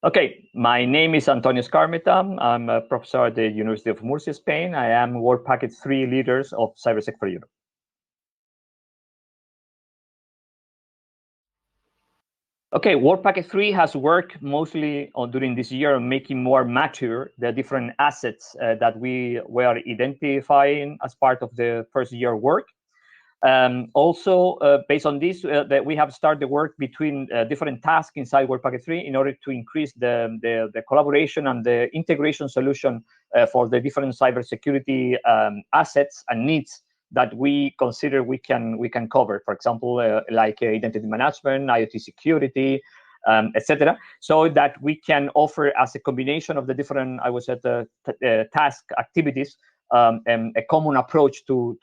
Okay, my name is Antonio Skarmeta. I'm a professor at the University of Murcia, Spain. I am Work Package 3 leaders of cybersecurity for Europe. Okay, Work Package 3 has worked mostly during this year on making more mature the different assets that we were identifying as part of the first year work. Also, based on this, that we have started the work between different tasks inside Work Packet 3 in order to increase the collaboration and the integration solution for the different cybersecurity assets and needs that we consider we can cover. For example, like identity management, IoT security, etc., so that we can offer as a combination of the different, I would say, task activities, a common approach to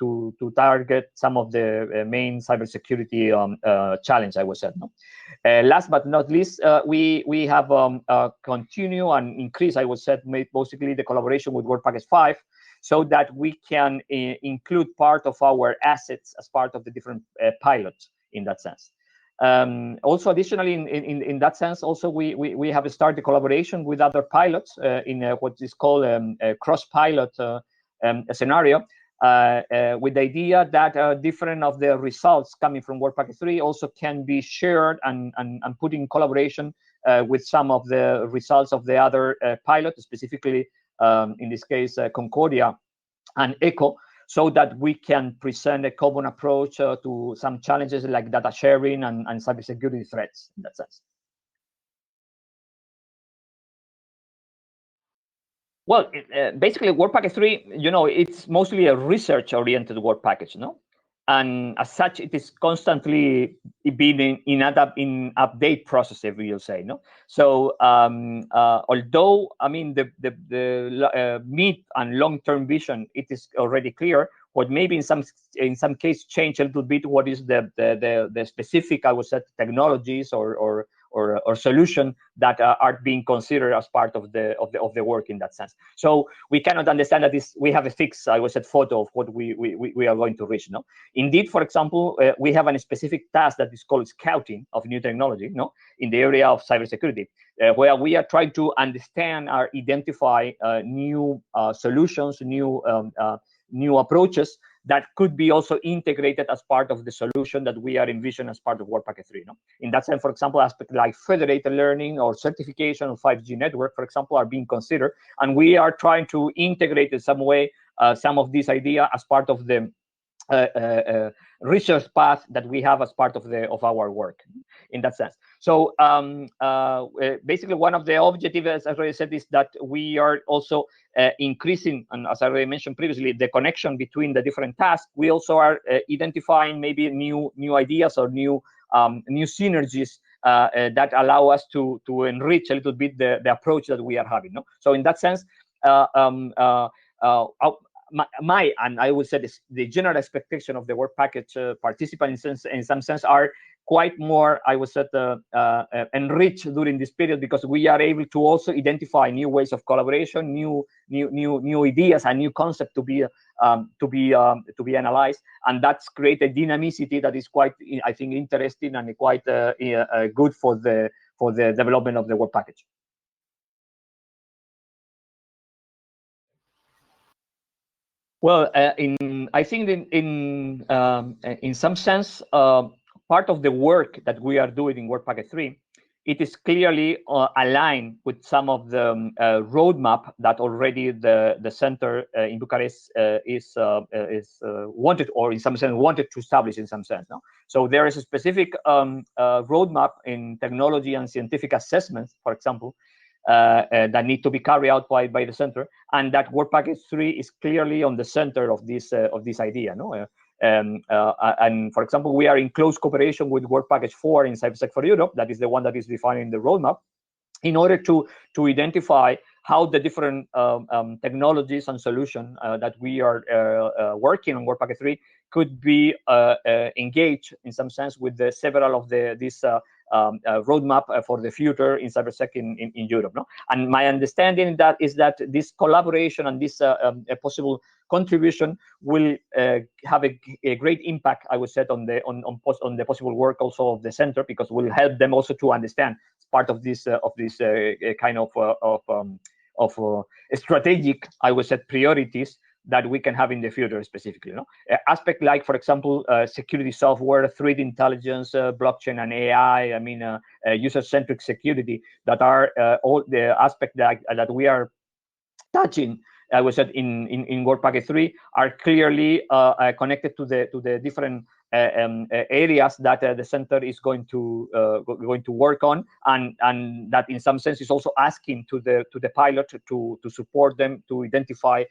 target some of the main cybersecurity challenge, I would say. No? Last but not least, we have continue and increase, I would say, basically the collaboration with Work Package 5, so that we can include part of our assets as part of the different pilots in that sense. Also, additionally, in that sense, also we have started collaboration with other pilots in what is called a cross-pilot scenario, with the idea that different of the results coming from Work Package 3 also can be shared and put in collaboration with some of the results of the other pilots, specifically in this case Concordia and ECHO, so that we can present a common approach to some challenges like data sharing and cybersecurity threats in that sense. Well, basically, Work Package 3, it's mostly a research-oriented work package, no? And as such, it is constantly being in update process, if you'll say, no? So, although I mean the mid and long-term vision, it is already clear. What maybe in some case change a little bit what is the specific, I would say, technologies or solution that are being considered as part of the work in that sense. So we cannot understand that we have a fixed, I would say, photo of what we are going to reach. No, indeed, for example, we have a specific task that is called scouting of new technology. No, in the area of cybersecurity, where we are trying to understand or identify new solutions, new approaches that could be also integrated as part of the solution that we are envisioning as part of Work Packet 3. No? In that sense, for example, aspects like federated learning or certification of 5G network, for example, are being considered, and we are trying to integrate in some way some of this idea as part of the research path that we have as part of our work in that sense. So basically, one of the objectives, as I already said, is that we are also increasing, and as I already mentioned previously, the connection between the different tasks. We also are identifying maybe new ideas or new synergies that allow us to enrich a little bit the approach that we are having. No? So in that sense, and I would say the general expectation of the work package participants in some sense are quite more, I would say, enriched during this period, because we are able to also identify new ways of collaboration, new ideas and new concepts to be analyzed, and that's create a dynamicity that is quite, I think, interesting and quite good for the development of the work package. Well, I think in some sense, part of the work that we are doing in Work Packet 3, it is clearly aligned with some of the roadmap that already the center in Bucharest is wanted, or in some sense wanted to establish in some sense. No? So there is a specific roadmap in technology and scientific assessments, for example, that need to be carried out by the center, and that Work Package 3 is clearly on the center of this idea. No, and for example, we are in close cooperation with Work Package 4 in cybersecurity for Europe. That is the one that is defining the roadmap, in order to identify how the different technologies and solutions that we are working on Work Packet 3 could be engaged in some sense with several of this roadmap for the future in cybersec in Europe. No? And my understanding is that this collaboration and this possible contribution will have a great impact, I would say, on the possible work also of the center, because will help them also to understand part of this kind of strategic, I would say, priorities that we can have in the future specifically. Aspect like, for example, security software, 3D intelligence, blockchain and AI. I mean, user-centric security, that are all the aspects that we are touching, I would say, in Work Package 3, are clearly connected to the different areas that the center is going to work on, and that in some sense is also asking to the pilot to support them to identify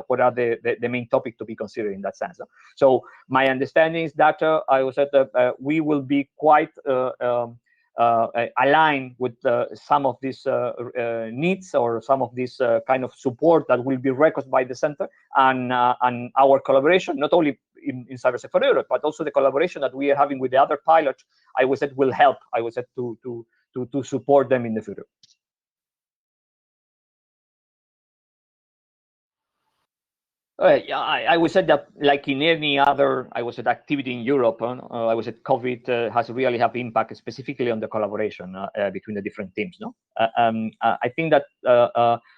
what are the main topic to be considered in that sense. So my understanding is that I would say that we will be quite align with some of these needs, or some of this kind of support that will be requested by the center, and our collaboration, not only in cybersecurity Europe, but also the collaboration that we are having with the other pilots, I would say, will help, I would say, to support them in the future. Yeah, I would say that, like in any other, I would say, activity in Europe, I would say COVID has really have impact specifically on the collaboration between the different teams. I think that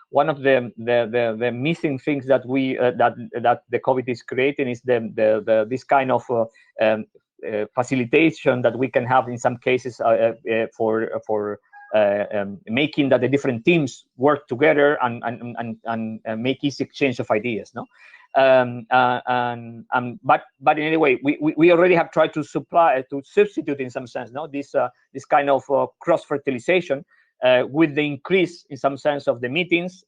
one of the missing things that we that the COVID is creating is this kind of facilitation that we can have in some cases for making that the different teams work together and make easy exchange of ideas. But in any way, we already have tried to substitute in some sense this kind of cross fertilization with the increase in some sense of the meetings.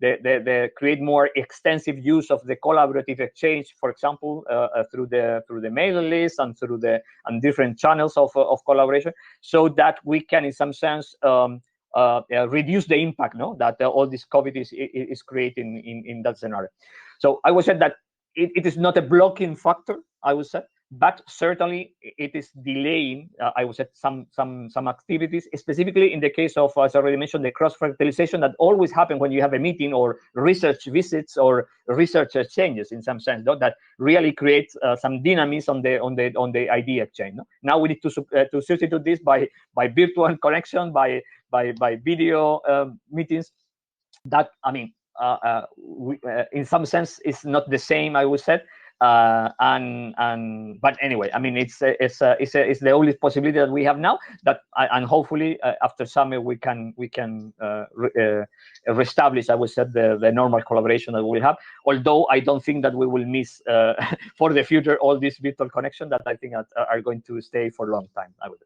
They create more extensive use of the collaborative exchange, for example, through the mailing list and through the different channels of collaboration, so that we can, in some sense, reduce the impact that all this COVID is creating in that scenario. So I would say that it is not a blocking factor, I would say, but certainly it is delaying, I would say, some activities, specifically in the case of, as I already mentioned, the cross-fertilization that always happens when you have a meeting or research visits or research exchanges, in some sense, that really creates some dynamism on the idea exchange. Now we need to substitute this by virtual connection, by video meetings. That, I mean, in some sense, is not the same, I would say. But anyway, I mean, it's the only possibility that we have now. That and hopefully after summer we can reestablish, I would say, the normal collaboration that we have. Although I don't think that we will miss for the future all these virtual connections that I think are going to stay for a long time, I would.